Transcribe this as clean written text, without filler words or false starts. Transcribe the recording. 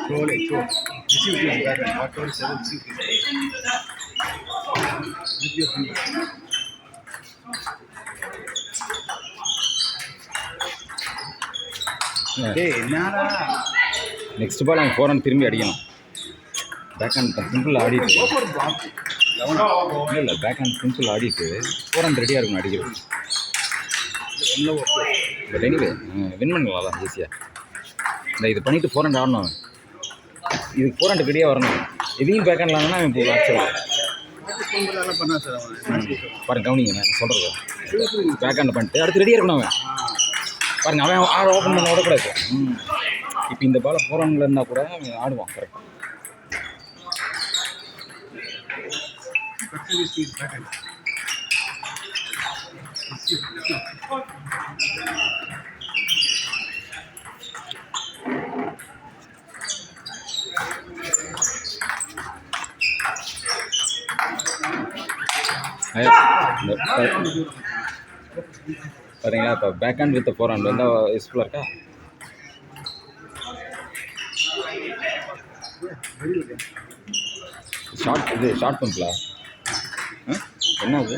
Slowly, receive this backhand. Whatever is said, receive this. With your finger. Next ball அவன் 4 run திரும்பி அடிக்கணும். Back hand simple ஆடிட்டு இல்லை back hand simple ஆடிட்டு 4 run ரெடியாக இருக்கணும் அடிக்கிறது. பட் எனிவே வின் பண்ணலாம் ஈஸியாக. இந்த இது பண்ணிவிட்டு 4 ரன் ஆடணும். அவன் இதுக்கு 4 ரன் ரெடியாக வரணும். எதையும் பேக் ஹேண்டில் ஆனா அவன் இப்போ ஆக்சுவலாக பாருங்க கவனிங்க நான் சொல்கிறது. பேக் ஹேண்ட் பண்ணிட்டு அடுத்து ரெடியாக இருக்கணும் அவன். பாருங்க அவன் ஆட ஓப்பன் பண்ண விடக்கூடாது. இப்போ இந்த பால் 4 ரன்ல இருந்தால் கூட அவன் ஆடுவான் கரெக்டாக. பாத்தீங்களா இப்போ பேக் ஹேண்ட் வித் 4 ரன் வந்தால் யூஸ்ஃபுல்லாக இருக்கா? ஷார்ட் பம்பிளா என்ன அது?